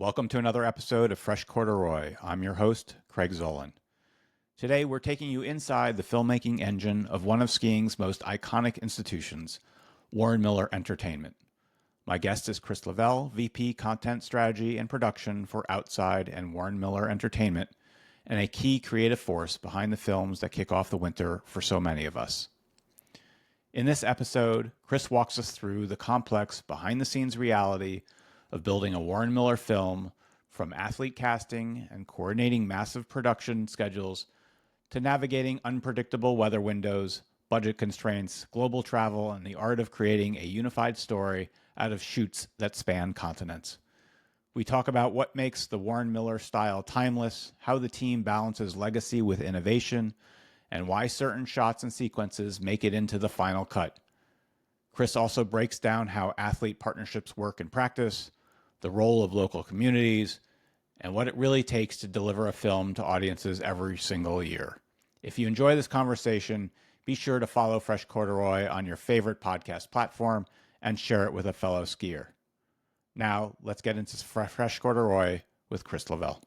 Welcome to another episode of Fresh Corduroy. I'm your host, Craig Zolan. Today, we're taking you inside the filmmaking engine of one of skiing's most iconic institutions, Warren Miller Entertainment. My guest is Chris Leavell, VP Content Strategy and Production for Outside and Warren Miller Entertainment, and a key creative force behind the films that kick off the winter for so many of us. In this episode, Chris walks us through the complex behind-the-scenes reality of building a Warren Miller film, from athlete casting and coordinating massive production schedules to navigating unpredictable weather windows, budget constraints, global travel, and the art of creating a unified story out of shoots that span continents. We talk about what makes the Warren Miller style timeless, how the team balances legacy with innovation, and why certain shots and sequences make it into the final cut. Chris also breaks down how athlete partnerships work in practice, the role of local communities, and what it really takes to deliver a film to audiences every single year. If you enjoy this conversation, be sure to follow Fresh Corduroy on your favorite podcast platform and share it with a fellow skier. Now, let's get into Fresh Corduroy with Chris Leavell.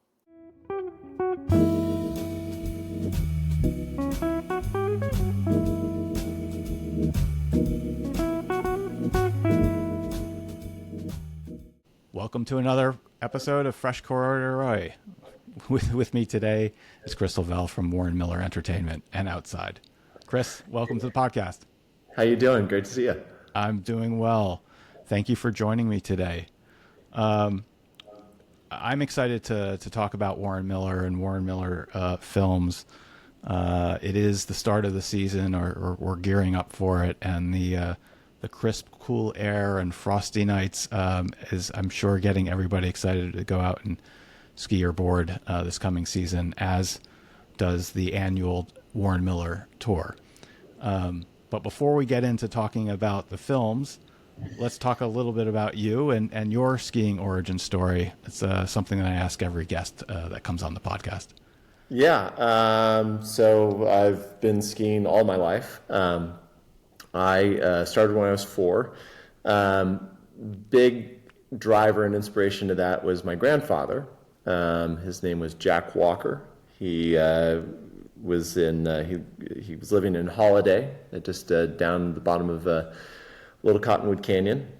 Welcome to another episode of Fresh Corduroy. With me today is Chris Leavell from Warren Miller Entertainment and Outside. Chris, welcome to the podcast. How you doing? Great to see you. I'm doing well. Thank you for joining me today. I'm excited to talk about Warren Miller and Warren Miller films. It is the start of the season, or we're gearing up for it, and the crisp, cool air and frosty nights is, I'm sure, getting everybody excited to go out and ski or board this coming season, as does the annual Warren Miller tour. But before we get into talking about the films, let's talk a little bit about you and your skiing origin story. It's something that I ask every guest that comes on the podcast. Yeah, so I've been skiing all my life. I started when I was 4. Big driver and inspiration to that was my grandfather. His name was Jack Walker. He was he was living in Holiday, just down the bottom of Little Cottonwood Canyon,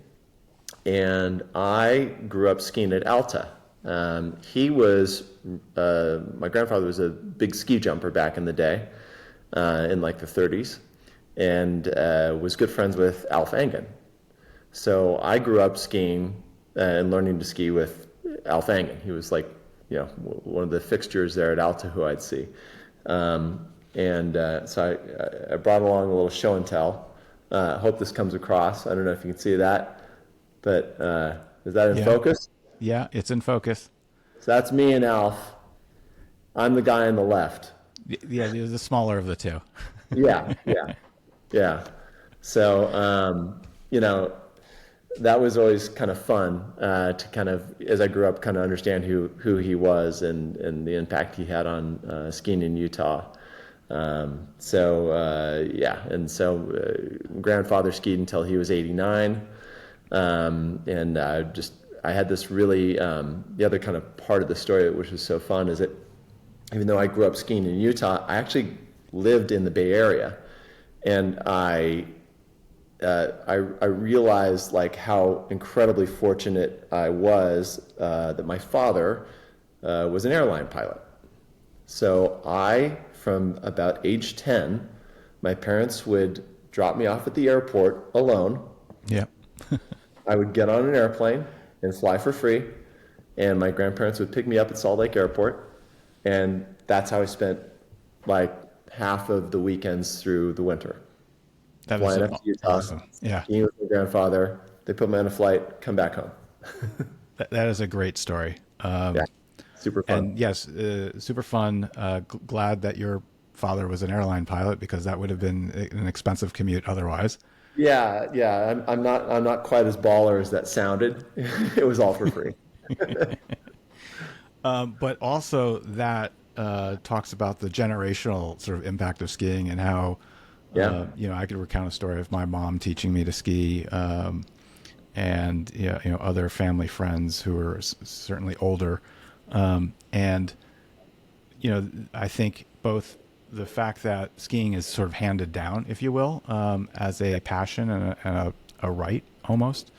and I grew up skiing at Alta. He was my grandfather was a big ski jumper back in the day, in like the 30s. And was good friends with Alf Engen. So I grew up skiing and learning to ski with Alf Engen. He was like, one of the fixtures there at Alta who I'd see. So I brought along a little show and tell. Hope this comes across. I don't know if you can see that, but is that in focus? Yeah, it's in focus. So that's me and Alf. I'm the guy on the left. Yeah, the smaller of the two. Yeah. So, that was always kind of fun to kind of, as I grew up, kind of understand who he was and the impact he had on skiing in Utah. Grandfather skied until he was 89. I had this really, the other kind of part of the story, which was so fun, is that even though I grew up skiing in Utah, I actually lived in the Bay Area. And I realized like how incredibly fortunate I was that my father was an airline pilot. So from about age 10, my parents would drop me off at the airport alone. Yeah. I would get on an airplane and fly for free, and my grandparents would pick me up at Salt Lake Airport, and that's how I spent like half of the weekends through the winter. That Flying is up to Utah, awesome. Yeah. skiing with my grandfather. They put me on a flight, come back home. That is a great story. Super fun. And yes, super fun. Glad that your father was an airline pilot, because that would have been an expensive commute otherwise. Yeah. I'm not quite as baller as that sounded. It was all for free. But also that talks about the generational sort of impact of skiing and how, I could recount a story of my mom teaching me to ski, and other family friends who are certainly older, and I think both the fact that skiing is sort of handed down, if you will, as a passion and a right almost.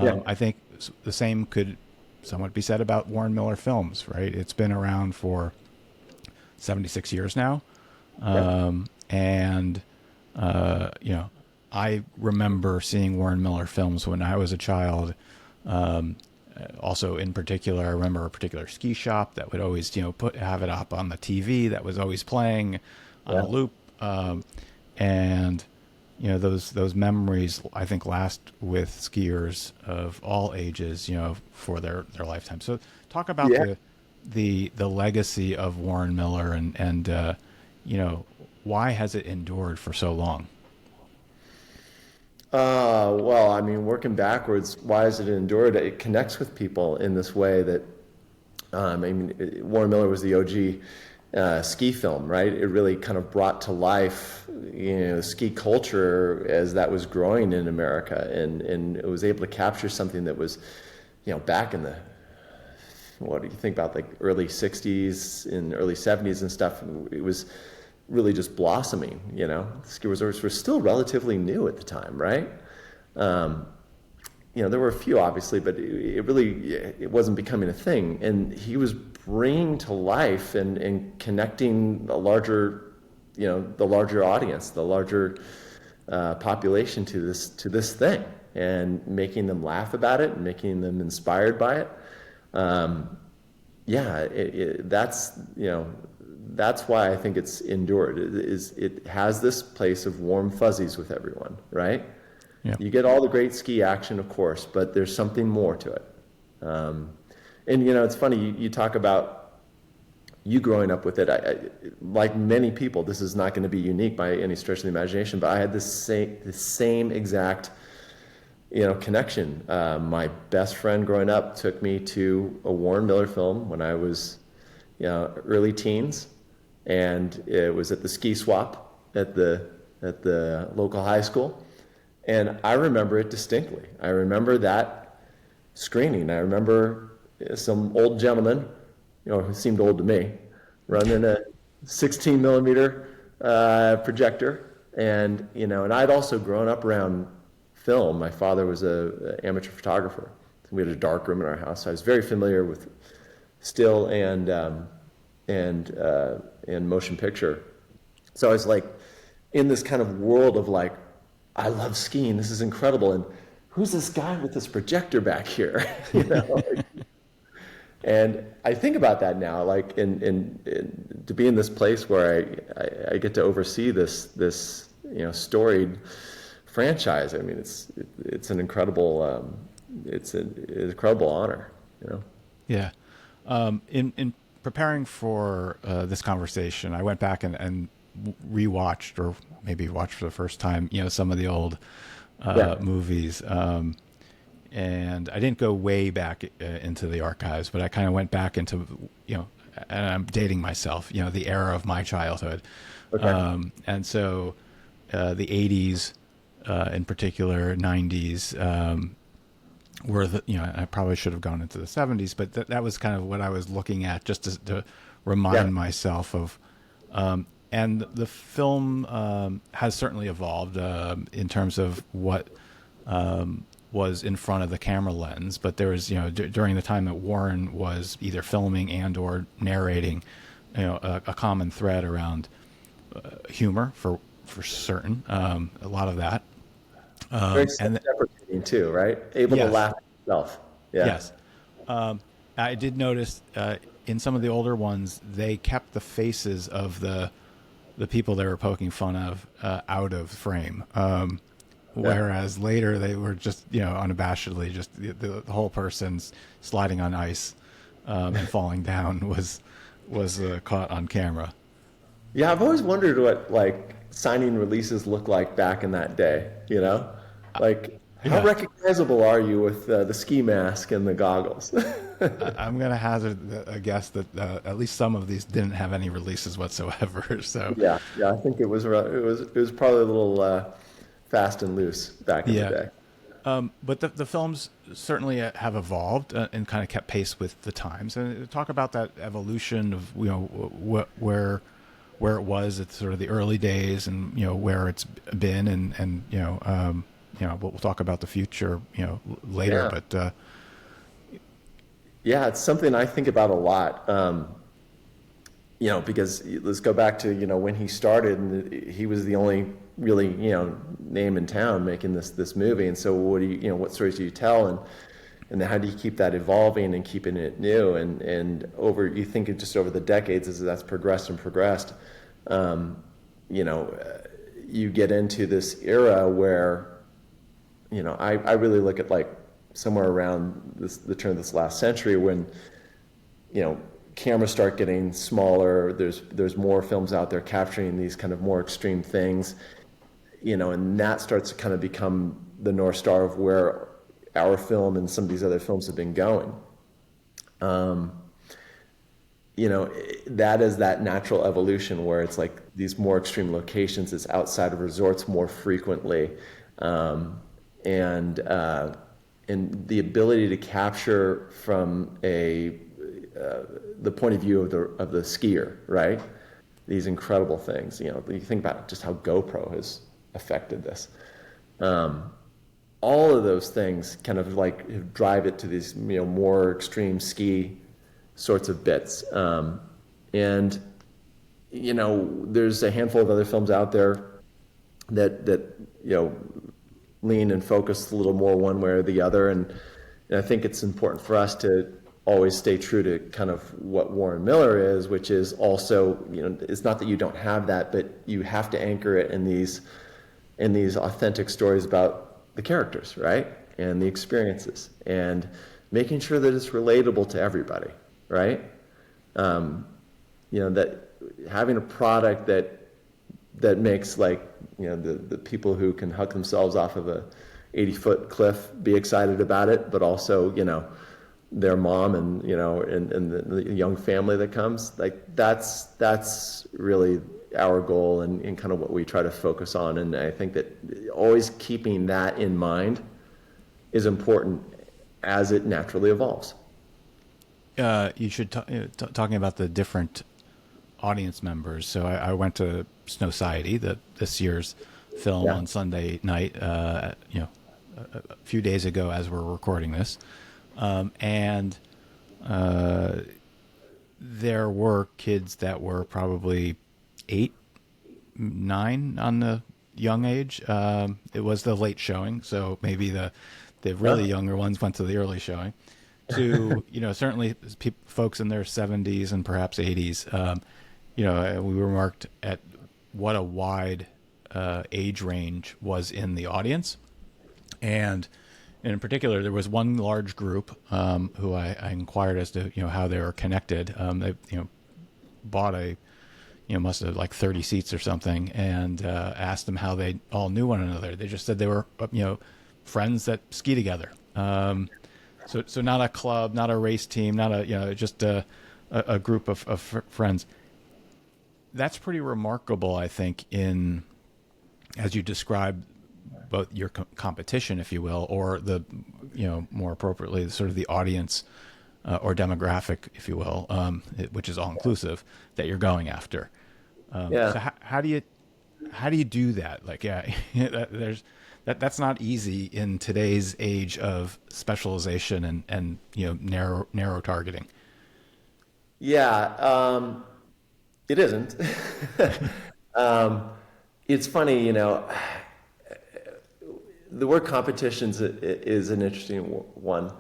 Yeah. I think the same could somewhat be said about Warren Miller Films, right? It's been around for 76 years now. And, I remember seeing Warren Miller Films when I was a child. Also, in particular, I remember a particular ski shop that would always, have it up on the TV that was always playing on a loop. And, those memories, I think, last with skiers of all ages, for their lifetime. So talk about the legacy of Warren Miller and why has it endured for so long? Well, I mean, working backwards, why has it endured? It connects with people in this way that, Warren Miller was the OG ski film, right? It really kind of brought to life, ski culture as that was growing in America, and it was able to capture something that was, back in the, what do you think about, like early 60s and early 70s and stuff. It was really just blossoming, ski resorts were still relatively new at the time, right? There were a few obviously, but it wasn't becoming a thing, and he was bringing to life and connecting the larger audience, the larger population to this thing, and making them laugh about it and making them inspired by it. That's why I think it's endured. It has this place of warm fuzzies with everyone, right? Yeah. You get all the great ski action, of course, but there's something more to it. And it's funny, you talk about you growing up with it. Like many people, this is not going to be unique by any stretch of the imagination, but I had the same exact connection. My best friend growing up took me to a Warren Miller film when I was early teens, and it was at the ski swap at the local high school, and I remember it distinctly. I remember that screening. I remember some old gentleman, who seemed old to me, running a 16 millimeter projector, and and I'd also grown up around film. My father was an amateur photographer. We had a dark room in our house, so I was very familiar with still and motion picture. So I was like in this kind of world of like, I love skiing, this is incredible, and who's this guy with this projector back here? And I think about that now, like in to be in this place where I get to oversee this storied franchise. I mean, it's an incredible it's an incredible honor. Yeah. In preparing for this conversation, I went back and rewatched, or maybe watched for the first time, some of the old movies. And I didn't go way back into the archives, but I kind of went back into, and I'm dating myself, the era of my childhood. Okay. And so the 80s, in particular, 90s, were I probably should have gone into the 70s, but that was kind of what I was looking at just to remind myself of. And the film has certainly evolved in terms of what was in front of the camera lens, but there was, during the time that Warren was either filming and or narrating, a common thread around humor for certain, a lot of that. Very self-deprecating too, right? Able to laugh at himself. Yeah. Yes. I did notice in some of the older ones, they kept the faces of the people they were poking fun of out of frame. Whereas later they were just, unabashedly, just the whole person's sliding on ice and falling down was caught on camera. Yeah, I've always wondered what like signing releases looked like back in that day. Like how recognizable are you with the ski mask and the goggles? I'm gonna hazard a guess that at least some of these didn't have any releases whatsoever. So yeah, I think it was probably a little fast and loose back in the day. But the films certainly have evolved and kind of kept pace with the times. And talk about that evolution of where it was at sort of the early days, and where it's been, and we'll talk about the future later. Yeah. But Yeah, it's something I think about a lot. Because let's go back to, when he started, and he was the only really, name in town making this movie. And so what stories do you tell? And then how do you keep that evolving and keeping it new? And you think it just over the decades as that's progressed and progressed, you get into this era where, I really look at like somewhere around the turn of this last century when, cameras start getting smaller. There's more films out there capturing these kind of more extreme things, and that starts to kind of become the North Star of where our film and some of these other films have been going. That is that natural evolution where it's like these more extreme locations, it's outside of resorts more frequently, and the ability to capture from the point of view of the skier, right? These incredible things. You think about just how GoPro has affected this. All of those things kind of like drive it to these more extreme ski sorts of bits. And there's a handful of other films out there that lean and focus a little more one way or the other. And I think it's important for us to always stay true to kind of what Warren Miller is, which is also, it's not that you don't have that, but you have to anchor it in these authentic stories about the characters, right? And the experiences, and making sure that it's relatable to everybody, right? That having a product that makes the people who can hug themselves off of a 80-foot cliff be excited about it, but also, their mom and the young family that comes, that's really our goal and kind of what we try to focus on. And I think that always keeping that in mind is important as it naturally evolves. You should talking about the different audience members. So I went to Snowsiety, this year's film, on Sunday night, a few days ago as we're recording this. And there were kids that were probably 8, 9 on the young age. It was the late showing, so maybe the really younger ones went to the early showing. To certainly folks in their 70s and perhaps 80s. We remarked at what a wide age range was in the audience, and in particular, there was one large group who I inquired as to how they were connected. They bought must have like 30 seats or something, and asked them how they all knew one another. They just said they were friends that ski together. So not a club, not a race team, not just a group of friends. That's pretty remarkable, I think, in as you described both your competition, if you will, or the, more appropriately, sort of the audience or demographic, if you will, which is all inclusive, that you're going after. So how do you do that? Like, that's not easy in today's age of specialization and narrow targeting. Yeah, it isn't. It's funny, the word competitions is an interesting one.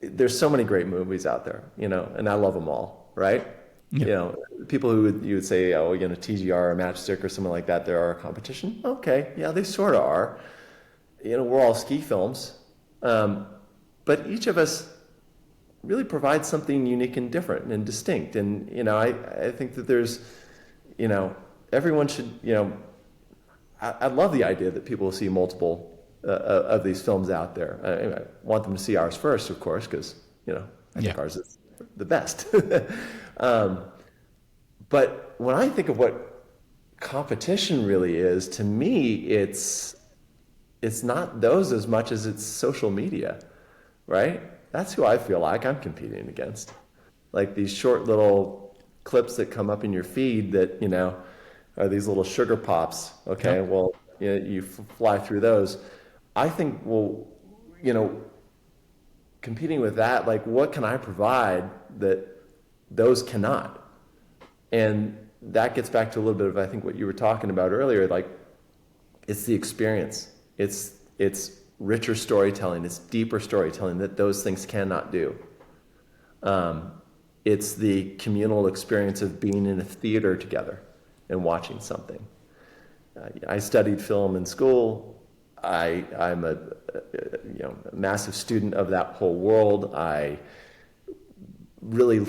There's so many great movies out there, and I love them all, right? Yeah. People who you would say, TGR or Matchstick or something like that, there are a competition. Okay, yeah, they sort of are. We're all ski films, but each of us really provides something unique and different and distinct. And I think that there's, everyone should, I love the idea that people will see multiple of these films out there. I want them to see ours first, of course, because I think ours is the best. But when I think of what competition really is, to me, it's it's not those as much as it's social media, right? That's who I feel like I'm competing against. Like these short little clips that come up in your feed that, are these little sugar pops. Okay, Yep. well, you fly through those. I think, well, you know, competing with that, like what can I provide that those cannot? And that gets back to a little bit of, I think, what you were talking about earlier. Like, it's the experience. It's richer storytelling. It's deeper storytelling that those things cannot do. It's the communal experience of being in a theater together and watching something. I studied film in school. I'm a massive student of that whole world. Really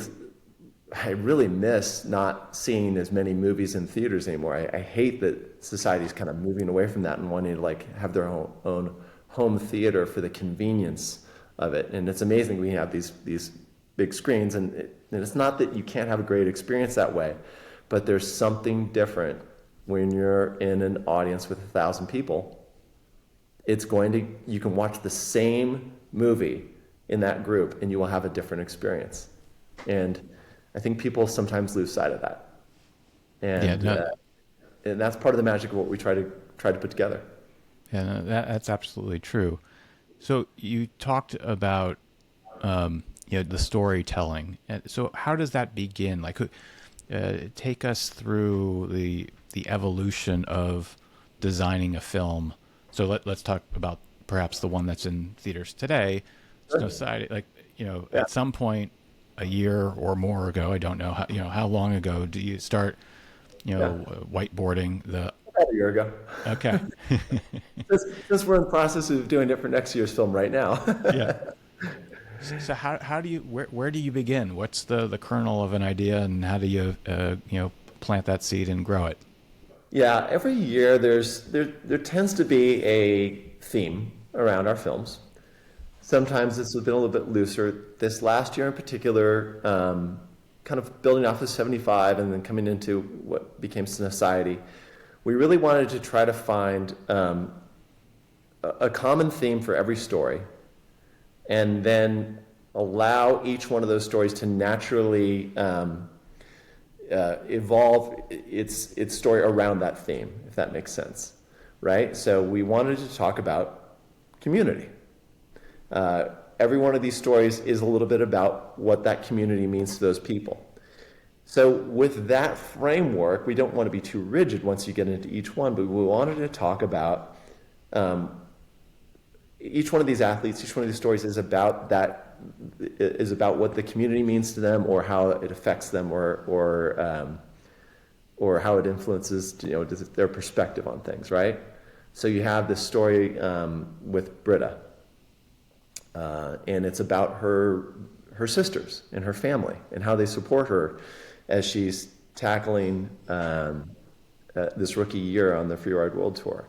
I really miss not seeing as many movies in theaters anymore. I hate that society's kind of moving away from that and wanting to like have their own home theater for the convenience of it. And it's amazing we have these big screens, and it's not that you can't have a great experience that way, but there's something different when you're in an audience with 1,000 people. You can watch the same movie in that group and you will have a different experience. And I think people sometimes lose sight of that, and and that's part of the magic of what we try to put together. Yeah, no, that's absolutely true. So you talked about the storytelling. And so how does that begin? Like, take us through the evolution of designing a film. So let's talk about perhaps the one that's in theaters today. Sure. Society, like at some point a year or more ago, I don't know how long ago do you start whiteboarding the. About a year ago. Okay. Since we're in the process of doing it for next year's film right now. Yeah. So how do you where do you begin? What's the kernel of an idea, and how do you plant that seed and grow it? Yeah, every year there tends to be a theme around our films. Sometimes it's been a little bit looser. This last year in particular, kind of building off of 75 and then coming into what became Society, we really wanted to try to find a common theme for every story, and then allow each one of those stories to naturally evolve its story around that theme, if that makes sense, right? So we wanted to talk about community. Every one of these stories is a little bit about what that community means to those people. So with that framework, we don't want to be too rigid once you get into each one, but we wanted to talk about each one of these athletes, each one of these stories is about what the community means to them, or how it affects them, or how it influences their perspective on things, right? So you have this story with Britta, and it's about her sisters and her family and how they support her as she's tackling this rookie year on the Freeride World Tour.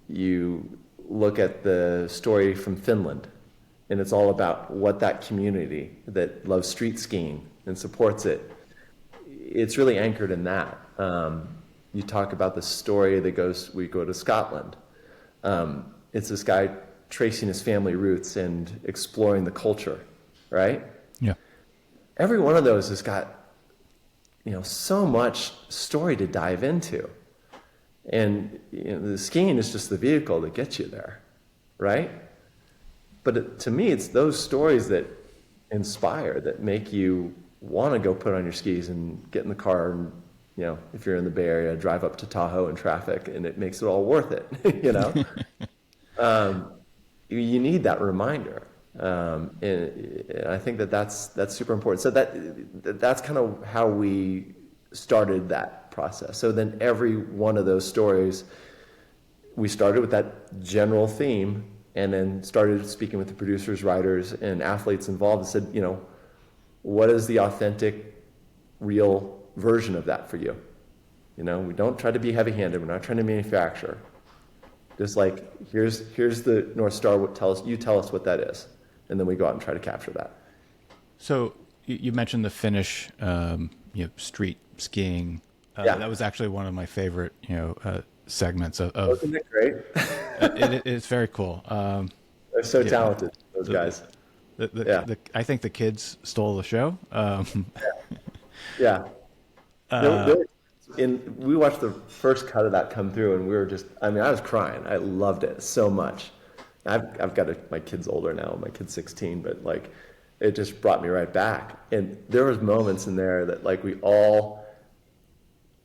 You look at the story from Finland, and it's all about what that community that loves street skiing and supports it, it's really anchored in that. You talk about the story we go to Scotland. It's this guy tracing his family roots and exploring the culture, right? Yeah. Every one of those has got, so much story to dive into. And the skiing is just the vehicle that gets you there, right? But to me, it's those stories that inspire, that make you want to go put on your skis and get in the car and, if you're in the Bay Area, drive up to Tahoe in traffic, and it makes it all worth it, You need that reminder. And I think that's super important. So that's kind of how we started that process. So then every one of those stories, we started with that general theme, and then started speaking with the producers, writers, and athletes involved, and said, what is the authentic, real version of that for you? We don't try to be heavy-handed. We're not trying to manufacture. Just like, here's the North Star. You tell us what that is, and then we go out and try to capture that. So you mentioned the Finnish, street skiing. Yeah. That was actually one of my favorite, segments of Wasn't it great? it's very cool. They're so Yeah, talented, those the, guys. Yeah, the I think the kids stole the show. yeah. There were, we watched the first cut of that come through, and we were just, I mean, I was crying. I loved it so much. I've got my kid's older now. My kid's 16, but like, it just brought me right back. And there was moments in there that like we all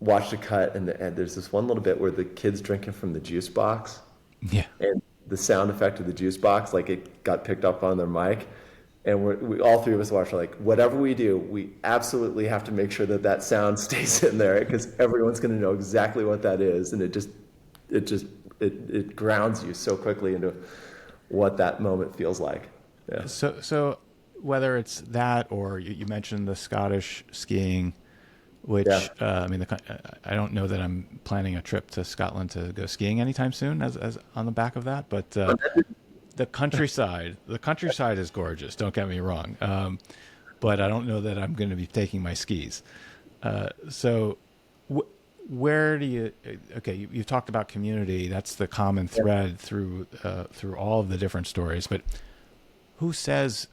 watched a cut, and there's this one little bit where the kid's drinking from the juice box, Yeah. and the sound effect of the juice box, like it got picked up on their mic. And we all three of us watched, like, whatever we do, we absolutely have to make sure that that sound stays in there because everyone's going to know exactly what that is. And it grounds you so quickly into what that moment feels like. Yeah. So whether it's that or you mentioned the Scottish skiing, Yeah. which I mean, I don't know that I'm planning a trip to Scotland to go skiing anytime soon, as on the back of that, but the countryside is gorgeous. Don't get me wrong, but I don't know that I'm going to be taking my skis. So, where do you? Okay, you've talked about community. That's the common thread through all of the different stories. But who says,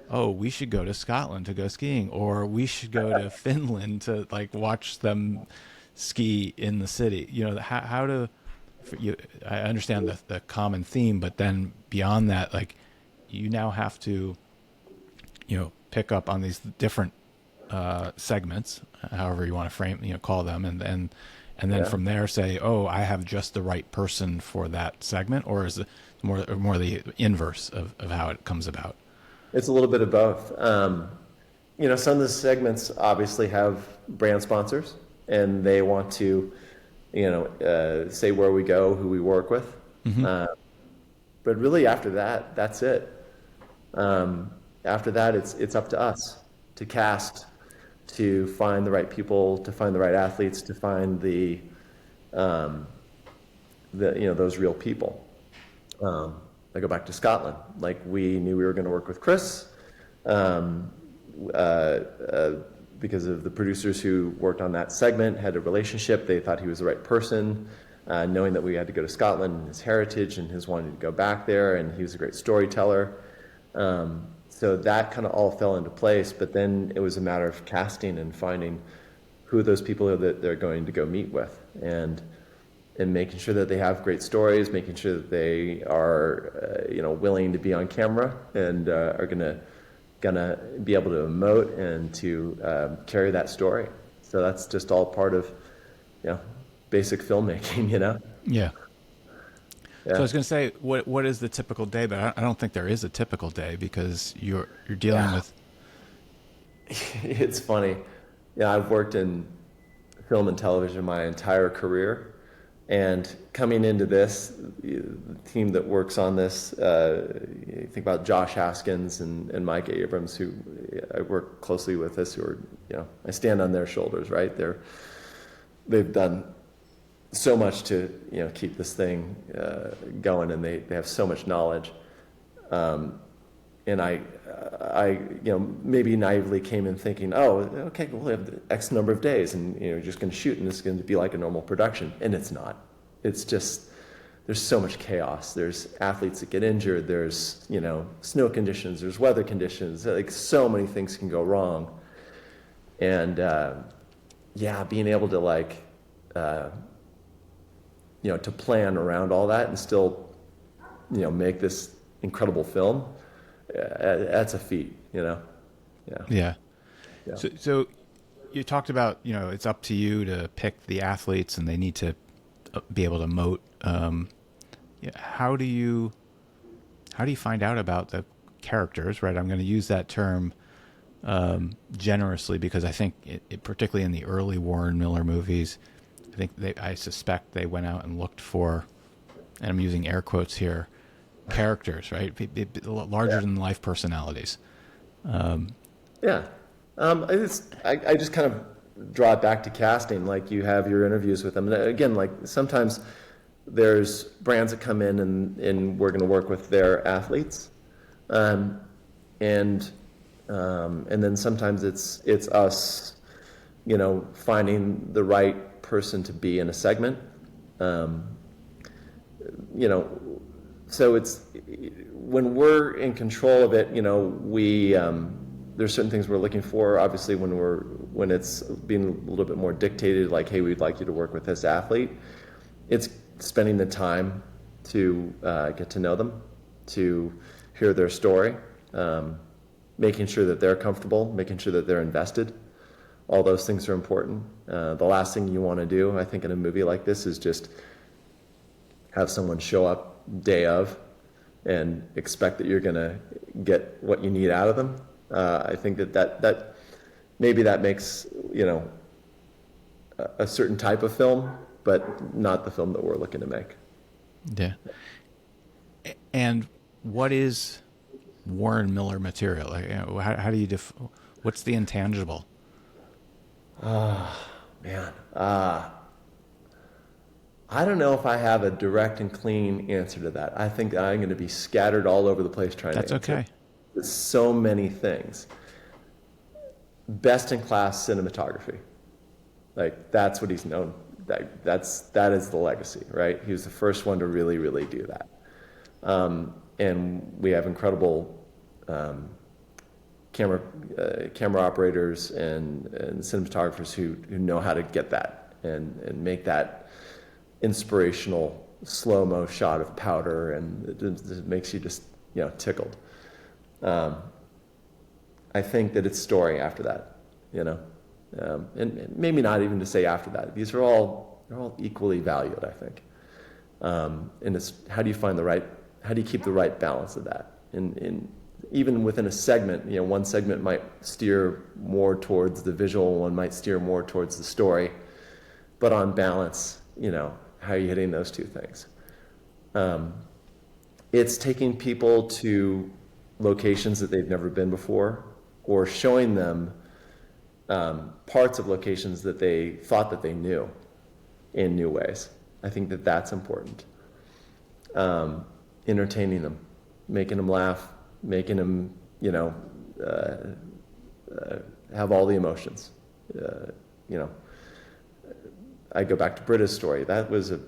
"Oh, we should go to Scotland to go skiing," or "We should go to Finland to like watch them ski in the city"? You know, how to you, I understand the common theme, but then beyond that, like you now have to, pick up on these different segments, however you want to frame, call them, and then Yeah. from there say, oh, I have just the right person for that segment, or is it more the inverse of how it comes about? It's a little bit of both. Some of the segments obviously have brand sponsors, and they want to, say where we go, who we work with. But really, after that, that's it. After that, it's up to us to cast, to find the right people, to find the right athletes, to find those real people. I go back to Scotland. Like we knew we were going to work with Chris, because of the producers who worked on that segment had a relationship. They thought he was the right person, knowing that we had to go to Scotland and his heritage and his wanting to go back there, and he was a great storyteller. So that kind of all fell into place. But then it was a matter of casting and finding who those people are that they're going to go meet with, and making sure that they have great stories, making sure that they are, willing to be on camera and are gonna be able to emote and to carry that story. So that's just all part of, basic filmmaking. Yeah. Yeah. So I was going to say, what is the typical day? But I don't think there is a typical day because you're dealing with. It's funny. Yeah, I've worked in film and television my entire career. And coming into this, the team that works on this, you think about Josh Haskins and Mike Abrams, who I work closely with this, who are, I stand on their shoulders, right? They've done so much to, keep this thing going, and they have so much knowledge. And I, maybe naively came in thinking, oh, okay, we'll have X number of days, and you're just going to shoot, and it's going to be like a normal production, and it's not. It's just there's so much chaos. There's athletes that get injured. There's snow conditions. There's weather conditions. Like so many things can go wrong, and being able to to plan around all that and still make this incredible film. That's a feat, Yeah. Yeah. Yeah. So you talked about, it's up to you to pick the athletes and they need to be able to moat. How do you find out about the characters, right? I'm going to use that term generously because I think it particularly in the early Warren Miller movies, I suspect they went out and looked for, and I'm using air quotes here, characters, right? Larger than life personalities. Yeah. I just kind of draw it back to casting. Like you have your interviews with them. And again, like sometimes there's brands that come in and we're going to work with their athletes. And then sometimes it's us, finding the right person to be in a segment. Um, you know, so it's when we're in control of it, we there's certain things we're looking for. Obviously, when it's being a little bit more dictated, like, hey, we'd like you to work with this athlete, it's spending the time to get to know them, to hear their story, making sure that they're comfortable, making sure that they're invested. All those things are important. The last thing you want to do, I think, in a movie like this is just have someone show up day of and expect that you're going to get what you need out of them. I think that maybe that makes, a certain type of film, but not the film that we're looking to make. Yeah. And what is Warren Miller material? Like, how do you what's the intangible? Man, I don't know if I have a direct and clean answer to that. I think I'm going to be scattered all over the place trying That's to answer. okay. There's so many things. Best in class cinematography. Like, that's what he's known. That is the legacy, right? He was the first one to really, really do that. And we have incredible camera operators and cinematographers who know how to get that and make that inspirational slow-mo shot of powder, and it makes you just tickled. I think that it's story after that, and maybe not even to say after that. They're all equally valued, I think. And it's how do you keep the right balance of that? And even within a segment, one segment might steer more towards the visual, one might steer more towards the story, but on balance, how are you hitting those two things? It's taking people to locations that they've never been before, or showing them parts of locations that they thought that they knew in new ways. I think that that's important. Entertaining them, making them laugh, making them, have all the emotions. I go back to Britta's story. That was a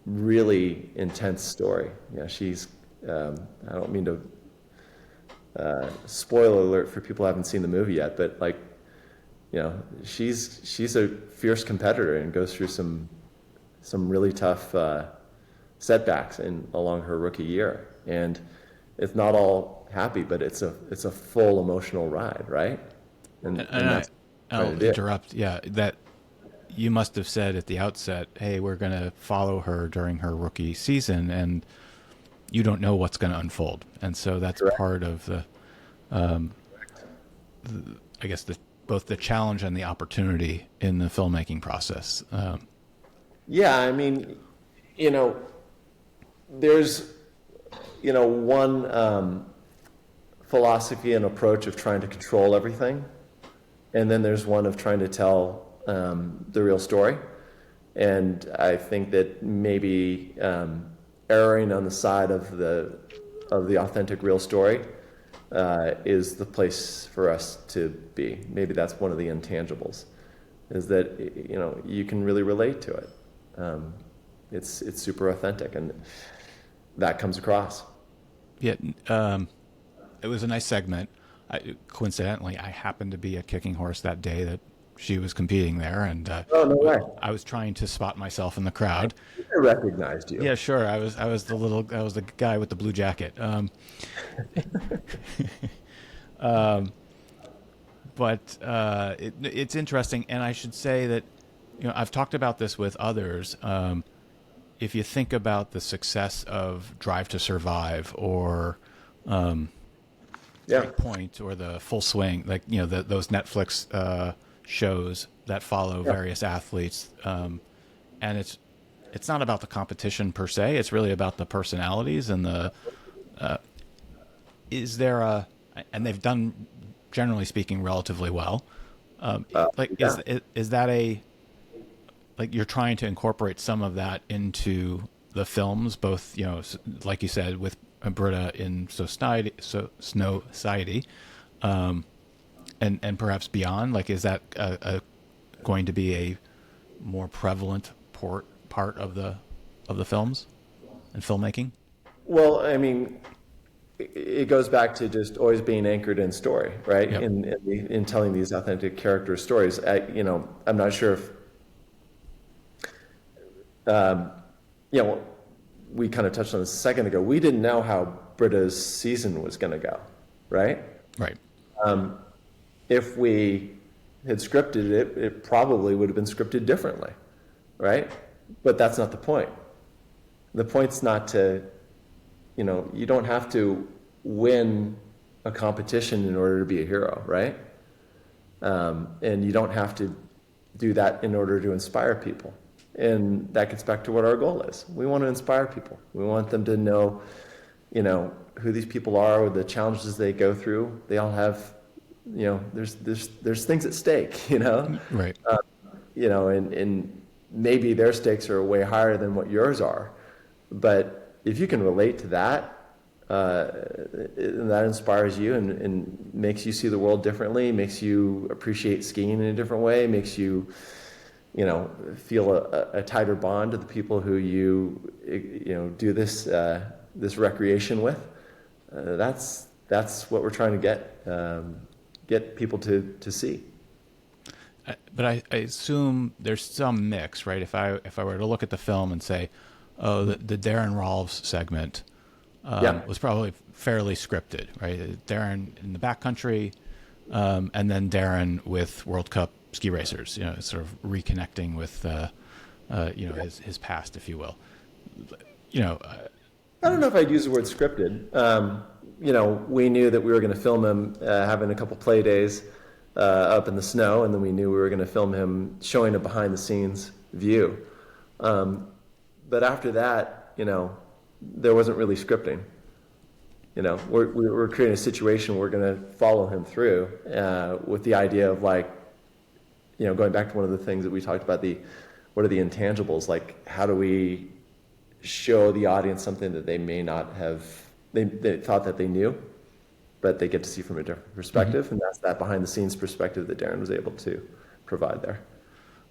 really intense story. She's, I don't mean to spoiler alert for people who haven't seen the movie yet, but she's a fierce competitor and goes through some really tough setbacks along her rookie year. And it's not all happy, but it's a full emotional ride, right? And that's I'll interrupt. Yeah, that you must have said at the outset, hey, we're going to follow her during her rookie season, and you don't know what's going to unfold. And so that's Correct. part of I guess, both the challenge and the opportunity in the filmmaking process. Yeah, I mean, there's, one philosophy and approach of trying to control everything, and then there's one of trying to tell the real story. And I think that maybe erring on the side of the authentic real story is the place for us to be. Maybe that's one of the intangibles, is that you can really relate to it. It's super authentic, and that comes across. Yeah, it was a nice segment. Coincidentally, I happened to be a kicking horse that day that she was competing there, and Oh, no way. I was trying to spot myself in the crowd. I recognized you. Yeah, sure. I was the guy with the blue jacket. But it's interesting, and I should say that I've talked about this with others. If you think about the success of Drive to Survive or Point or the Full Swing, like those Netflix shows that follow various athletes, and it's not about the competition per se. It's really about the personalities and the. Is there and they've done, generally speaking, relatively well. Is that like you're trying to incorporate some of that into the films, both like you said with Britta in Snow Society, and perhaps beyond? Like, is that going to be a more prevalent part of the of the films and filmmaking? Well, I mean, it goes back to just always being anchored in story, right? Yep. In telling these authentic character stories. I'm not sure if, we kind of touched on this a second ago. We didn't know how Britta's season was going to go, right? Right. If we had scripted it, it probably would have been scripted differently, right? But that's not the point. The point's not to, you don't have to win a competition in order to be a hero, right? And you don't have to do that in order to inspire people. And that gets back to what our goal is. We want to inspire people. We want them to know, who these people are, the challenges they go through. They all have, there's things at stake, Right. And maybe their stakes are way higher than what yours are. But if you can relate to that, and that inspires you and makes you see the world differently, makes you appreciate skiing in a different way, makes you, feel a tighter bond to the people who you do this recreation with. That's what we're trying to get people to see. But I assume there's some mix, right? If I were to look at the film and say, oh, the Darren Rolfs segment was probably fairly scripted, right? Darren in the backcountry, and then Darren with World Cup ski racers, sort of reconnecting with, his past, if you will. I don't know if I'd use the word scripted. We knew that we were going to film him having a couple play days up in the snow, and then we knew we were going to film him showing a behind-the-scenes view. But after that, there wasn't really scripting. We're creating a situation we're going to follow him through with the idea of going back to one of the things that we talked about, what are the intangibles? Like, how do we show the audience something that they may not have, they thought that they knew, but they get to see from a different perspective. Mm-hmm. And that's that behind the scenes perspective that Darren was able to provide there.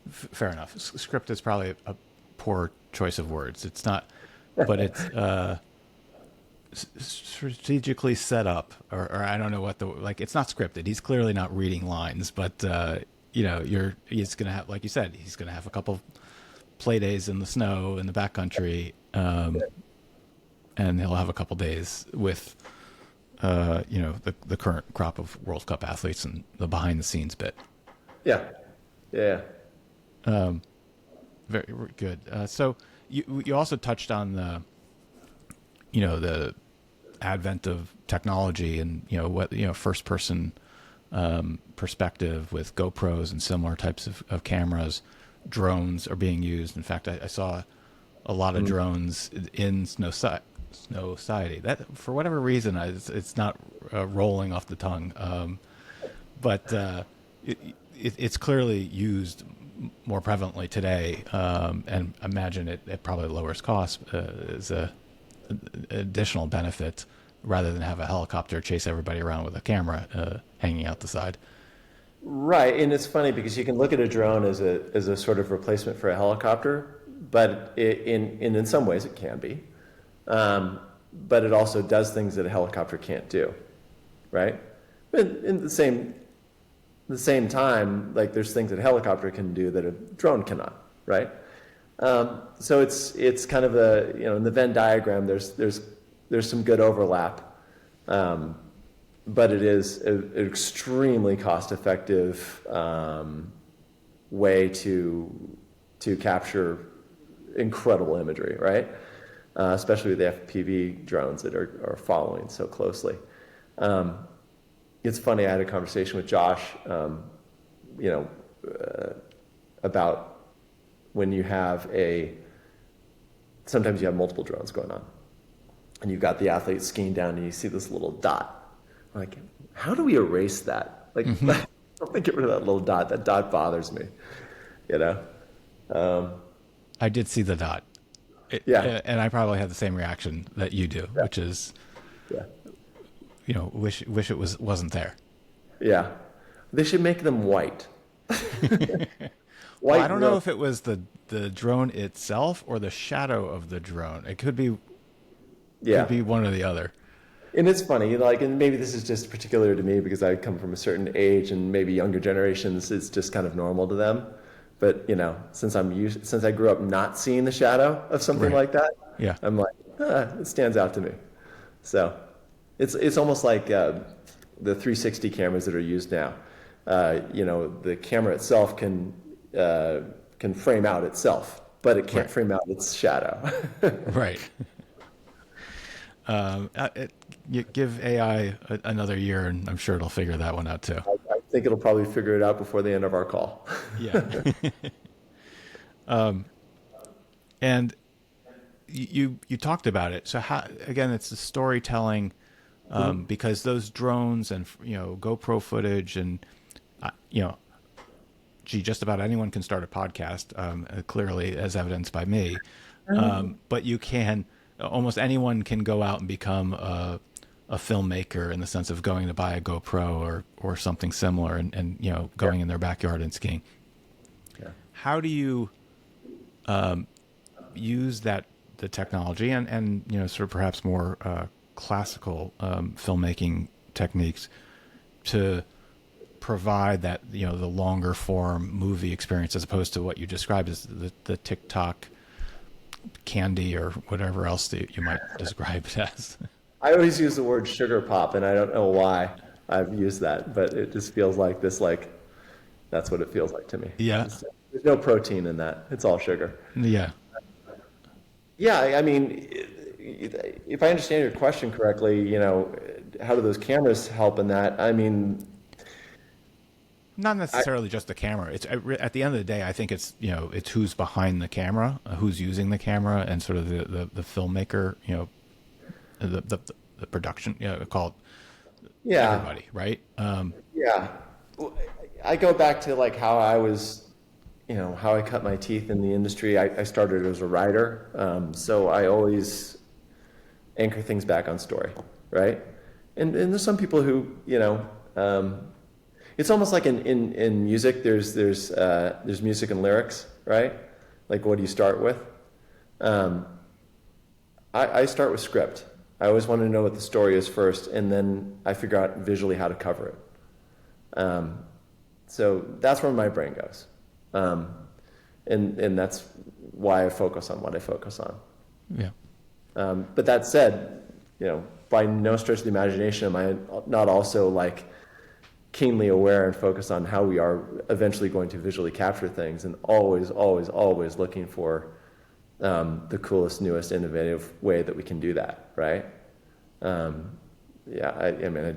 Fair enough. Script is probably a poor choice of words. It's not, but it's strategically set up, or I don't know what it's not scripted. He's clearly not reading lines, but he's going to have, like you said, he's going to have a couple play days in the snow in the backcountry, and he'll have a couple days with, the current crop of World Cup athletes and the behind the scenes bit. Yeah. Very good. So you also touched on the advent of technology and first person perspective with GoPros and similar types of cameras. Drones are being used. In fact, I saw a lot of drones in Snow Society. That, for whatever reason, it's not rolling off the tongue, but it's clearly used more prevalently today, and imagine it probably lowers costs as an additional benefit rather than have a helicopter chase everybody around with a camera hanging out the side. Right, and it's funny because you can look at a drone as a sort of replacement for a helicopter, but in some ways it can be, but it also does things that a helicopter can't do, right? But in the same time, there's things that a helicopter can do that a drone cannot, right? So it's kind of in the Venn diagram, there's some good overlap. But it is an extremely cost-effective way to capture incredible imagery, right? Especially with the FPV drones that are following so closely. It's funny. I had a conversation with Josh, about when you have sometimes you have multiple drones going on, and you've got the athlete skiing down, and you see this little dot. Like, how do we erase that? Mm-hmm. Don't get rid of that little dot. That dot bothers me, I did see the dot. And I probably had the same reaction that you do, which is, wish it wasn't there. Yeah, they should make them white. Well, I white don't know room. if it was the drone itself or the shadow of the drone. It could Yeah. be one or the other. And it's funny, like, and maybe this is just particular to me because I come from a certain age, and maybe younger generations, it's just kind of normal to them. But since I grew up not seeing the shadow of something Right. like that, Yeah. I'm like, it stands out to me. So, it's almost like the 360 cameras that are used now. The camera itself can frame out itself, but it can't Right. frame out its shadow. Right. You give AI another year, and I'm sure it'll figure that one out too. I think it'll probably figure it out before the end of our call. Yeah. And you talked about it. So how, again, it's the storytelling, because those drones and GoPro footage and just about anyone can start a podcast, clearly, as evidenced by me. But you can, almost anyone can go out and become a filmmaker in the sense of going to buy a GoPro or something similar and going in their backyard and skiing. Yeah. How do you use the technology and sort of perhaps more classical filmmaking techniques to provide that the longer form movie experience, as opposed to what you described as the TikTok candy or whatever else that you might describe it as? I always use the word sugar pop, and I don't know why I've used that, but it just feels like this, like, that's what it feels like to me. Yeah. There's no protein in that. It's all sugar. Yeah. Yeah, I mean, if I understand your question correctly, how do those cameras help in that? I mean, Not necessarily just the camera. It's at the end of the day, I think it's it's who's behind the camera, who's using the camera, and sort of the filmmaker, the production, call it yeah, everybody, right? yeah. Well, I go back to like how I was, how I cut my teeth in the industry. I started as a writer, so I always anchor things back on story, right? And there's some people who, it's almost like in music. There's music and lyrics, right? Like, what do you start with? I start with script. I always want to know what the story is first, and then I figure out visually how to cover it. So that's where my brain goes, and that's why I focus on what I focus on. Yeah. But that said, by no stretch of the imagination am I not also like keenly aware and focused on how we are eventually going to visually capture things, and always, always, always looking for the coolest, newest, innovative way that we can do that, right? I mean,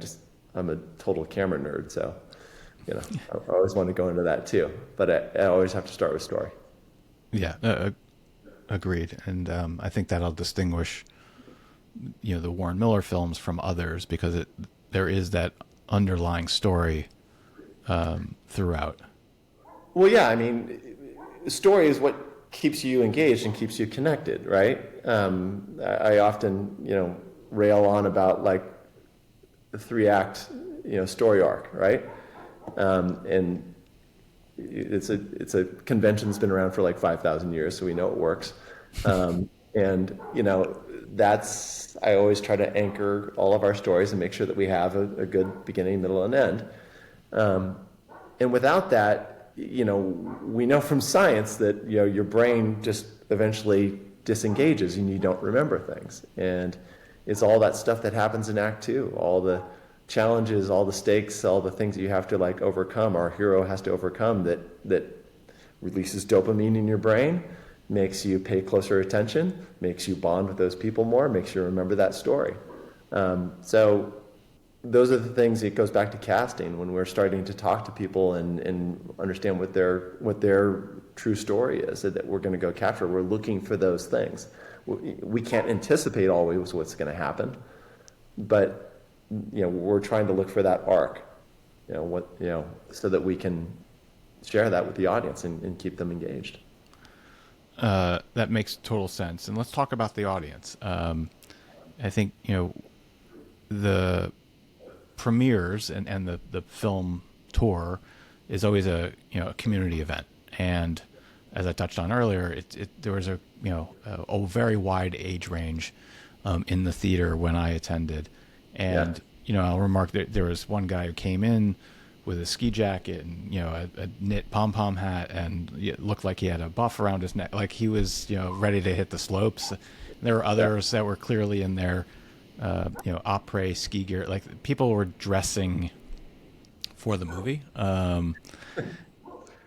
I'm a total camera nerd, so, I always want to go into that too, but I always have to start with story. Yeah. Agreed. And I think that'll distinguish, the Warren Miller films from others, because there is that underlying story throughout. Well, yeah, I mean, story is what keeps you engaged and keeps you connected, right? I often, rail on about like the 3-act, story arc, right? And it's a convention that's been around for like 5,000 years, so we know it works. And I always try to anchor all of our stories and make sure that we have a good beginning, middle, and end. And without that, we know from science that your brain just eventually disengages and you don't remember things. And it's all that stuff that happens in Act 2, all the challenges, all the stakes, all the things that you have to like overcome. Our hero has to overcome that releases dopamine in your brain, makes you pay closer attention, makes you bond with those people more, makes you remember that story. So those are the things. It goes back to casting when we're starting to talk to people and understand what their true story is that we're going to go capture. We're looking for those things. We can't anticipate always what's going to happen, but we're trying to look for that arc, so that we can share that with the audience and keep them engaged. That makes total sense. And let's talk about the audience. I think, the premieres and the film tour is always a community event. And as I touched on earlier, there was a very wide age range in the theater when I attended. Yeah. And, I'll remark that there was one guy who came in with a ski jacket and, a knit pom-pom hat, and it looked like he had a buff around his neck. Like he was, ready to hit the slopes. There were others that were clearly in their, après ski gear. Like people were dressing for the movie. And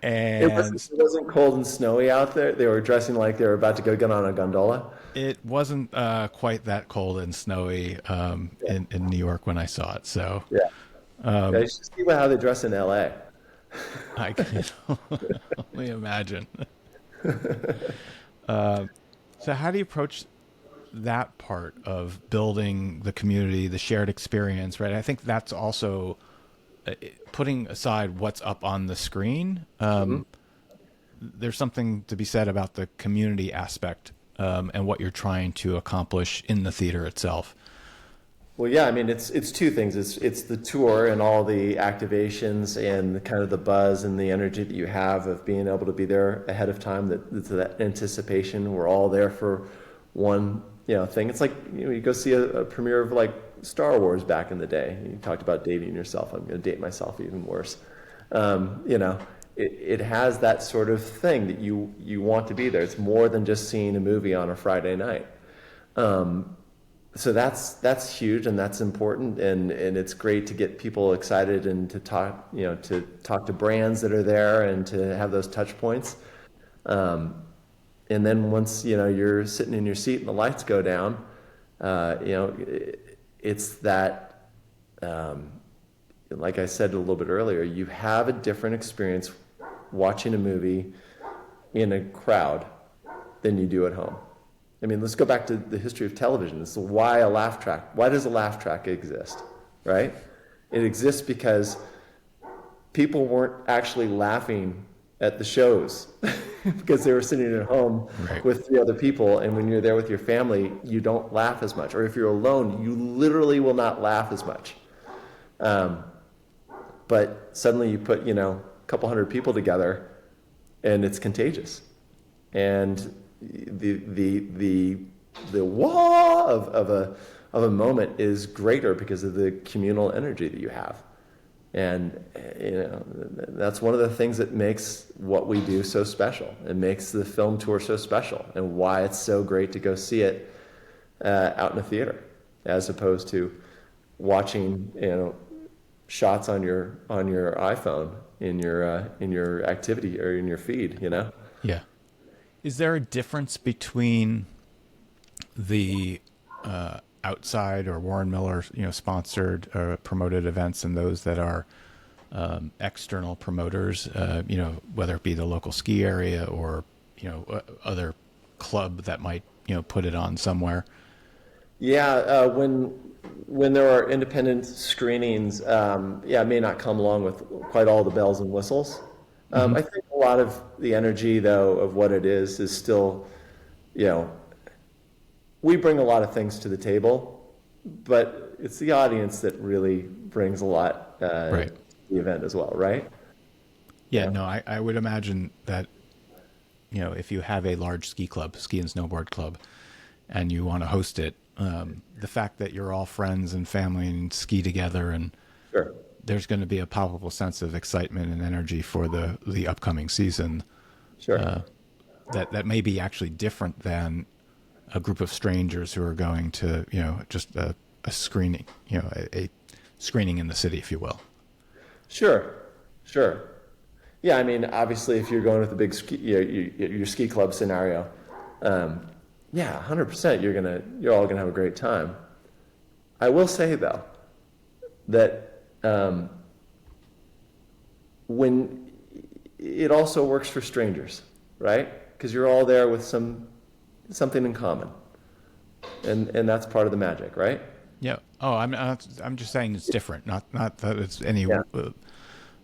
It wasn't cold and snowy out there. They were dressing like they were about to go get on a gondola. it wasn't quite that cold and snowy in New York when I saw it. So Yeah. Yeah, you should see how they dress in LA. I can only imagine. So how do you approach that part of building the community, the shared experience, right? I think that's also putting aside what's up on the screen. There's something to be said about the community aspect and what you're trying to accomplish in the theater itself. Well, yeah, I mean, it's two things. It's the tour and all the activations and the kind of the buzz and the energy that you have of being able to be there ahead of time. That anticipation. We're all there for one, thing. It's like you go see a premiere of like Star Wars back in the day. You talked about dating yourself. I'm going to date myself even worse. It has that sort of thing that you want to be there. It's more than just seeing a movie on a Friday night. So that's huge and that's important, and it's great to get people excited and to talk to brands that are there and to have those touch points. And then once you're sitting in your seat and the lights go down, it's that, like I said a little bit earlier, you have a different experience watching a movie in a crowd than you do at home. I mean, let's go back to the history of television. This is why a laugh track. Why does a laugh track exist, right? It exists because people weren't actually laughing at the shows because they were sitting at home with 3 other people. And when you're there with your family, you don't laugh as much. Or if you're alone, you literally will not laugh as much. But suddenly you put, a couple hundred people together and it's contagious. And the wah of a moment is greater because of the communal energy that you have, and that's one of the things that makes what we do so special. It makes the film tour so special, and why it's so great to go see it out in a theater, as opposed to watching shots on your iPhone in your activity or in your feed. Yeah. Is there a difference between the outside or Warren Miller, sponsored or promoted events and those that are external promoters, whether it be the local ski area or, other club that might, put it on somewhere? Yeah, when there are independent screenings, it may not come along with quite all the bells and whistles. I think a lot of the energy, though, of what it is still, we bring a lot of things to the table, but it's the audience that really brings a lot to the event as well, right? Yeah, no, I would imagine that, if you have a large ski and snowboard club, and you want to host it, the fact that you're all friends and family and ski together, and Sure. there's going to be a palpable sense of excitement and energy for the upcoming season. Sure. That may be actually different than a group of strangers who are going to, just a screening, a screening in the city, if you will. Sure. Yeah, I mean, obviously, if you're going with a big ski, your ski club scenario, 100%, you're all gonna have a great time. I will say though that when it also works for strangers, right? Because you're all there with something in common, and that's part of the magic, right? Yeah. Oh, I'm just saying it's different. Not that it's any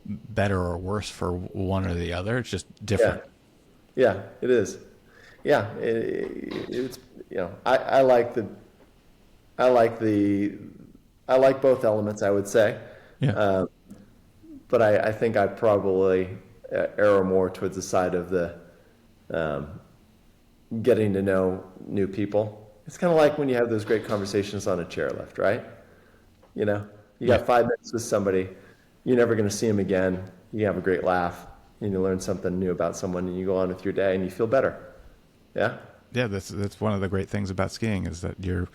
better or worse for one or the other. It's just different. Yeah, it is. Yeah, it's I like both elements, I would say. Yeah. But I think I probably err more towards the side of the getting to know new people. It's kind of like when you have those great conversations on a chairlift, right? You know, you got 5 minutes with somebody, you're never going to see them again. You have a great laugh, and you learn something new about someone, and you go on with your day, and you feel better. Yeah. Yeah, that's one of the great things about skiing is that you're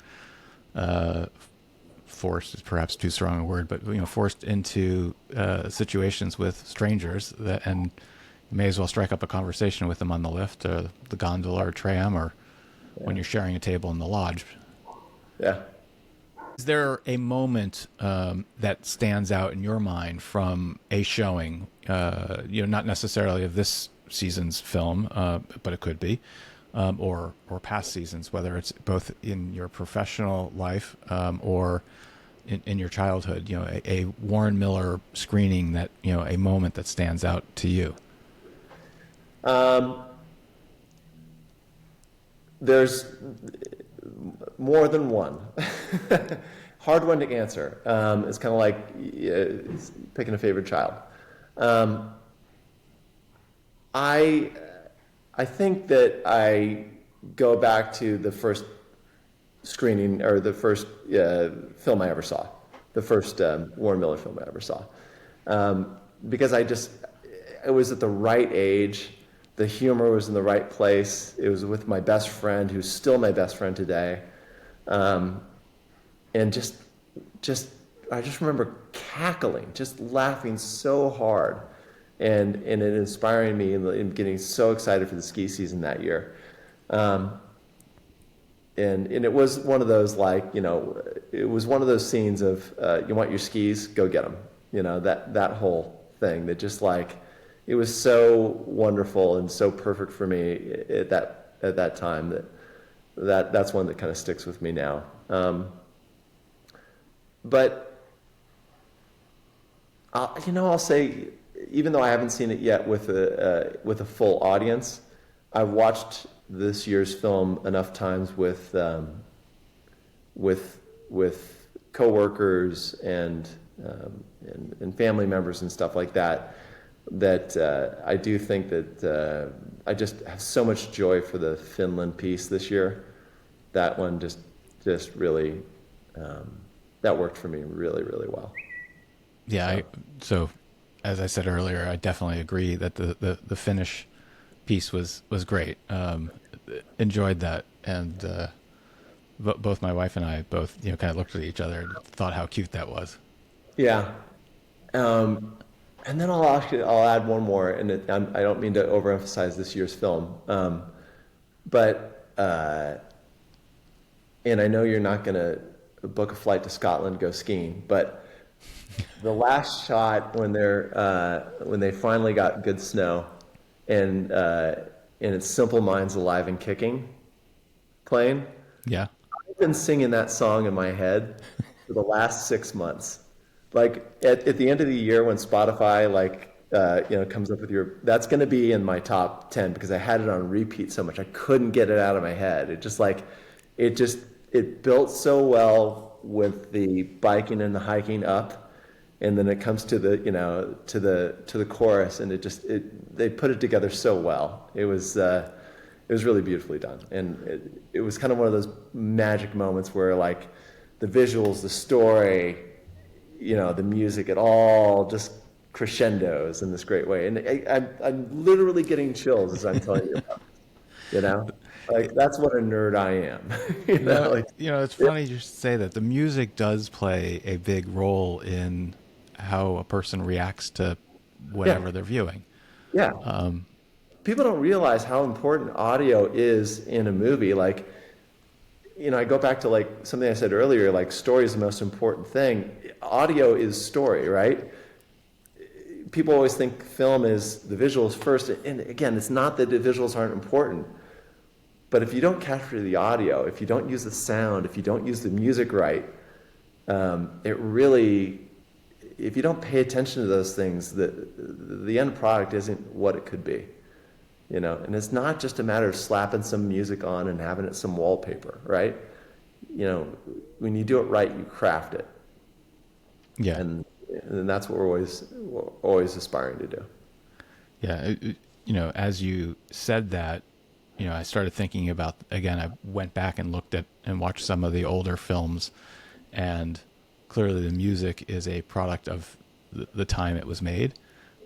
forced is perhaps too strong a word, but forced into situations with strangers and you may as well strike up a conversation with them on the lift, or the gondola or tram, or when you're sharing a table in the lodge. Yeah. Is there a moment that stands out in your mind from a showing, not necessarily of this season's film, but it could be, or past seasons, whether it's both in your professional life or in your childhood, a Warren Miller screening that, a moment that stands out to you? There's more than one. Hard one to answer. It's kind of like picking a favorite child. I think that I go back to the first screening, or the first film I ever saw, the first Warren Miller film I ever saw, because it was at the right age. The humor was in the right place. It was with my best friend, who's still my best friend today, and I just remember cackling, just laughing so hard, and it inspiring me and getting so excited for the ski season that year. And it was one of those, it was one of those scenes of, you want your skis, go get them. That whole thing that just it was so wonderful and so perfect for me at that time that's one that kind of sticks with me now. But I'll say, even though I haven't seen it yet with a full audience, I've watched this year's film enough times with coworkers and family members and stuff like that, I do think that I just have so much joy for the Finland piece this year. That one just really that worked for me really, really well. Yeah. So as I said earlier, I definitely agree that the Finnish piece was great. Enjoyed that, and both my wife and I kind of looked at each other and thought how cute that was. Yeah. And then I'll add one more, and I don't mean to overemphasize this year's film, but and I know you're not going to book a flight to Scotland to go skiing, but the last shot when they finally got good snow, and it's Simple Minds Alive and Kicking playing. Yeah. I've been singing that song in my head for the last 6 months. At the end of the year, when Spotify comes up with that's going to be in my top 10, because I had it on repeat so much I couldn't get it out of my head. It built so well with the biking and the hiking up, and then it comes to the to the chorus, and they put it together so well. It was really beautifully done, and it was kind of one of those magic moments where the visuals, the story, the music, it all just crescendos in this great way. And I'm literally getting chills as I'm telling you about it. That's what a nerd I am. It's funny you say that. The music does play a big role in how a person reacts to whatever they're viewing. Yeah. People don't realize how important audio is in a movie. I go back to something I said earlier, story is the most important thing. Audio is story, right? People always think film is the visuals first. And again, it's not that the visuals aren't important. But if you don't capture the audio, if you don't use the sound, if you don't use the music right, if you don't pay attention to those things, the end product isn't what it could be. And it's not just a matter of slapping some music on and having it some wallpaper, right? When you do it right, you craft it. Yeah. And that's what we're always aspiring to do. Yeah, as you said that, I started thinking about, again, I went back and looked at and watched some of the older films, and clearly the music is a product of the time it was made.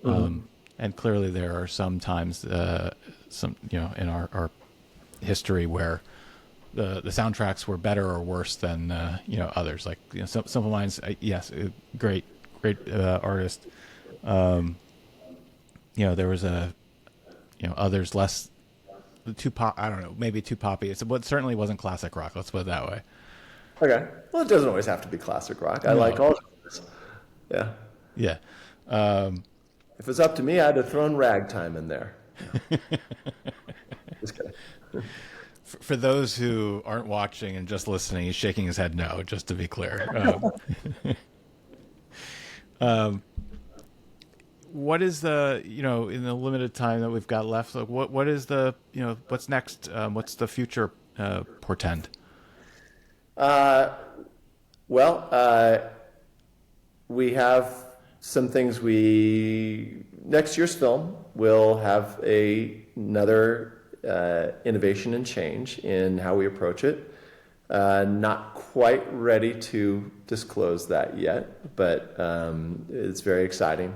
Mm-hmm. And clearly there are some times, in our history where the soundtracks were better or worse than, others. Like, some of mine's, yes, great artist. There was others less too pop. I don't know, maybe too poppy. It certainly wasn't classic rock. Let's put it that way. Okay. Well, it doesn't always have to be classic rock. I No. like all genres. Yeah. Yeah. If it's up to me, I'd have thrown ragtime in there. Just kidding. For those who aren't watching and just listening, he's shaking his head no, just to be clear. What is the, in the limited time that we've got left, like what is the, what's next? What's the future portend? Well, we have some things next year's film will have another innovation and change in how we approach it. Not quite ready to disclose that yet, but it's very exciting.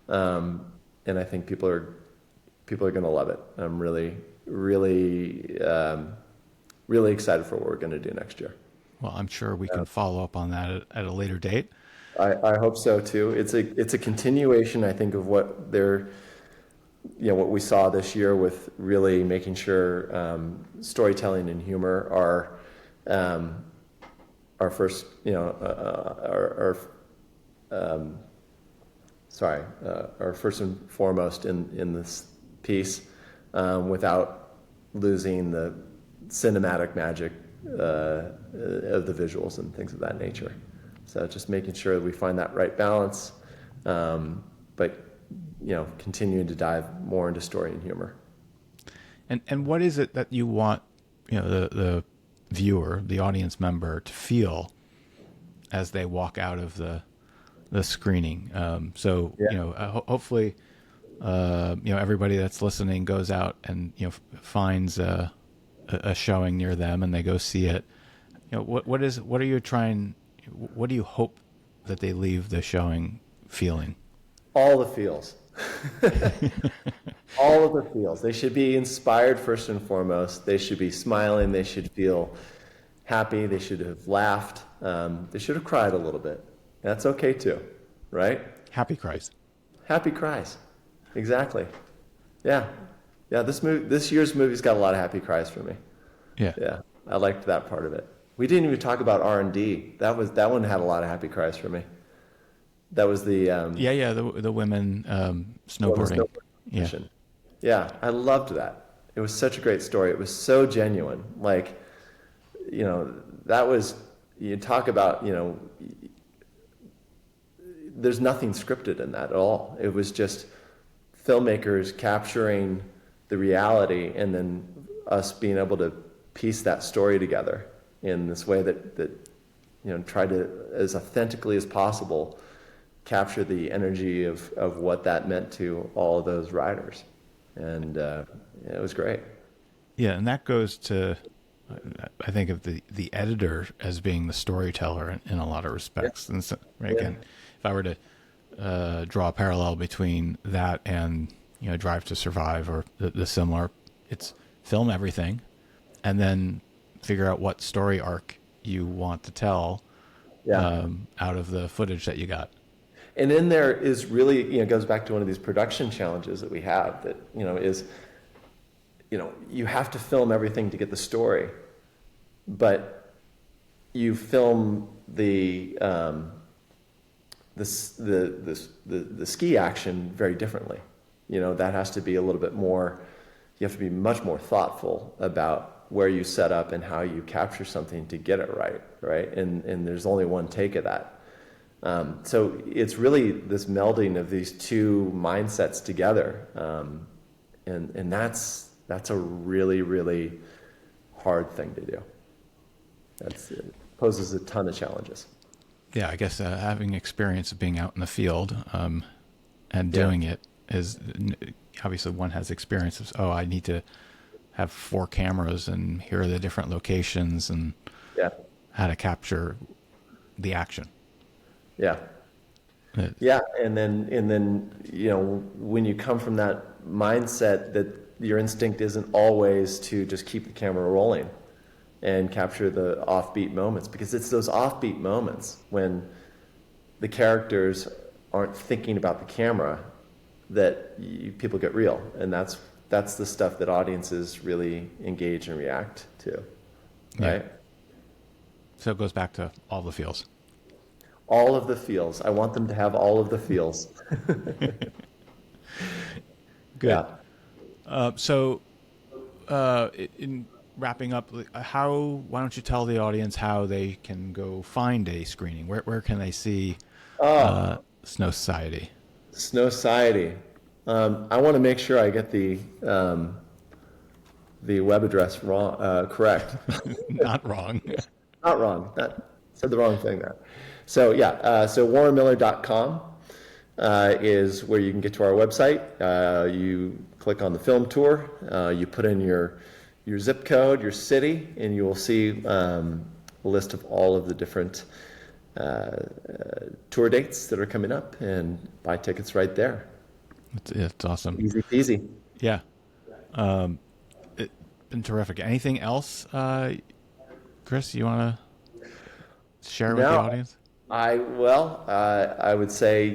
And I think people are going to love it. I'm really excited for what we're going to do next year. Well, I'm sure we can follow up on that at a later date. I hope so too. It's a continuation, I think, of what what we saw this year with really making sure storytelling and humor our first, our first and foremost in this piece, without losing the cinematic magic of the visuals and things of that nature. So just making sure that we find that right balance, but continuing to dive more into story and humor. And what is it that you want, the viewer, the audience member, to feel as they walk out of the screening? Hopefully, everybody that's listening goes out and finds a showing near them and they go see it. What do you hope that they leave the showing feeling? All the feels. All of the feels. They should be inspired first and foremost. They should be smiling. They should feel happy. They should have laughed. They should have cried a little bit. That's okay too, right? Happy cries. Happy cries. Exactly. Yeah. Yeah, this year's movie's got a lot of happy cries for me. Yeah. Yeah. I liked that part of it. We didn't even talk about R&D. That one had a lot of happy cries for me. That was the the women snowboarding. Yeah. Yeah, I loved that. It was such a great story. It was so genuine. Like, that was, you talk about, there's nothing scripted in that at all. It was just filmmakers capturing the reality and then us being able to piece that story together in this way that try to, as authentically as possible, capture the energy of what that meant to all of those riders. And it was great. Yeah, and that goes to, I think of the editor as being the storyteller in a lot of respects. Yeah. And so, right, again, if I were to draw a parallel between that and Drive to Survive or the similar, it's film everything and then figure out what story arc you want to tell out of the footage that you got. And in there is really, goes back to one of these production challenges that we have that, is, you have to film everything to get the story, but you film the ski action very differently. That has to be a little bit more, you have to be much more thoughtful about where you set up and how you capture something to get it right? And there's only one take of that. So it's really this melding of these two mindsets together, and that's a really, really hard thing to do. It poses a ton of challenges. Yeah, I guess having experience of being out in the field and doing it, is obviously one has experiences. Oh, I need to have 4 cameras, and here are the different locations, and Yeah. how to capture the action. Yeah. Yeah. And then, when you come from that mindset that your instinct isn't always to just keep the camera rolling and capture the offbeat moments, because it's those offbeat moments when the characters aren't thinking about the camera that people get real. And that's the stuff that audiences really engage and react to. Right? Yeah. So it goes back to all the feels. All of the feels. I want them to have all of the feels. Good. Yeah. So in wrapping up, why don't you tell the audience how they can go find a screening? Where can they see Snow Society? Snow Society. I want to make sure I get the web address correct. Not wrong. Not wrong. Said the wrong thing there. So yeah, so warrenmiller.com is where you can get to our website. You click on the film tour. You put in your zip code, your city, and you will see a list of all of the different tour dates that are coming up, and buy tickets right there. It's awesome. Easy peasy. Yeah. It's been terrific. Anything else, Chris, you want to share with the audience? I would say,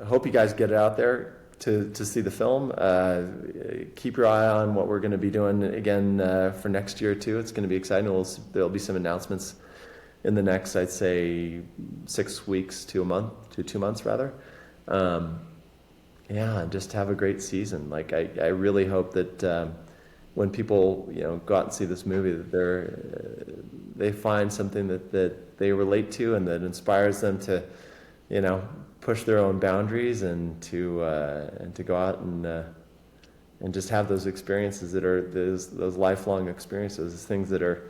hope you guys get it out there to see the film. Keep your eye on what we're going to be doing again for next year too. It's going to be exciting. There'll be some announcements in the next, I'd say, 6 weeks to a month, to 2 months rather. Just have a great season. Like I really hope that when people go out and see this movie, that they find something that they relate to and that inspires them to push their own boundaries and to go out and just have those experiences that are those lifelong experiences, things that are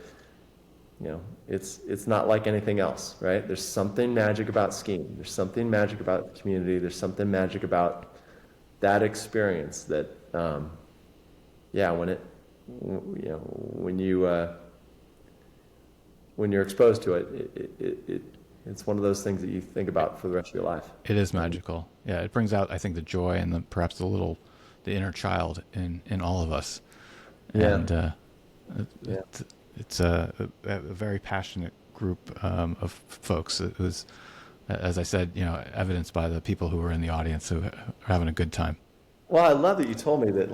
it's not like anything else, right? There's something magic about skiing. There's something magic about the community. There's something magic about that experience that when you're exposed to it, it's one of those things that you think about for the rest of your life. It is magical. Yeah, it brings out, I think, the joy and perhaps the inner child in all of us. Yeah. And it's a very passionate group of folks. It was, as I said, evidenced by the people who were in the audience who are having a good time. Well, I love that you told me that,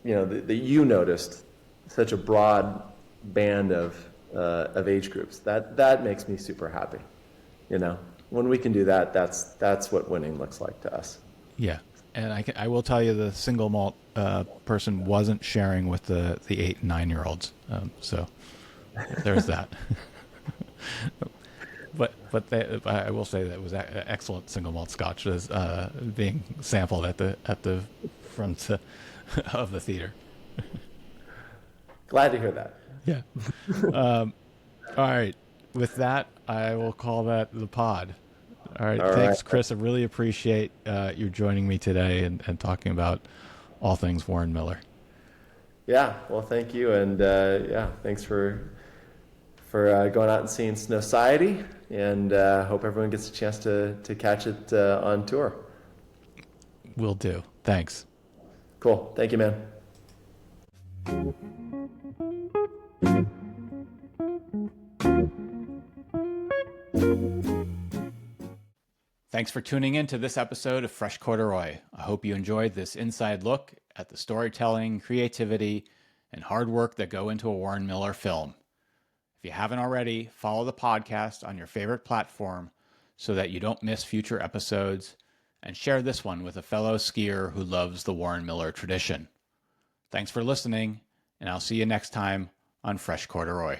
that you noticed such a broad band of age groups. That makes me super happy. When we can do that, that's what winning looks like to us. Yeah, and I will tell you, the single malt person wasn't sharing with the 8 and 9 year olds. So there's that. But I will say that it was excellent single malt scotch was being sampled at the front of the theater. Glad to hear that. Yeah. All right. With that, I will call that the pod. All right. Thanks, Chris. I really appreciate you joining me today and talking about all things Warren Miller. Yeah. Well, thank you. And thanks for going out and seeing Snow Society. And hope everyone gets a chance to catch it on tour. Will do. Thanks. Cool. Thank you, man. Thanks for tuning in to this episode of Fresh Corduroy. I hope you enjoyed this inside look at the storytelling, creativity, and hard work that go into a Warren Miller film. If you haven't already, follow the podcast on your favorite platform so that you don't miss future episodes, and share this one with a fellow skier who loves the Warren Miller tradition. Thanks for listening, and I'll see you next time on Fresh Corduroy.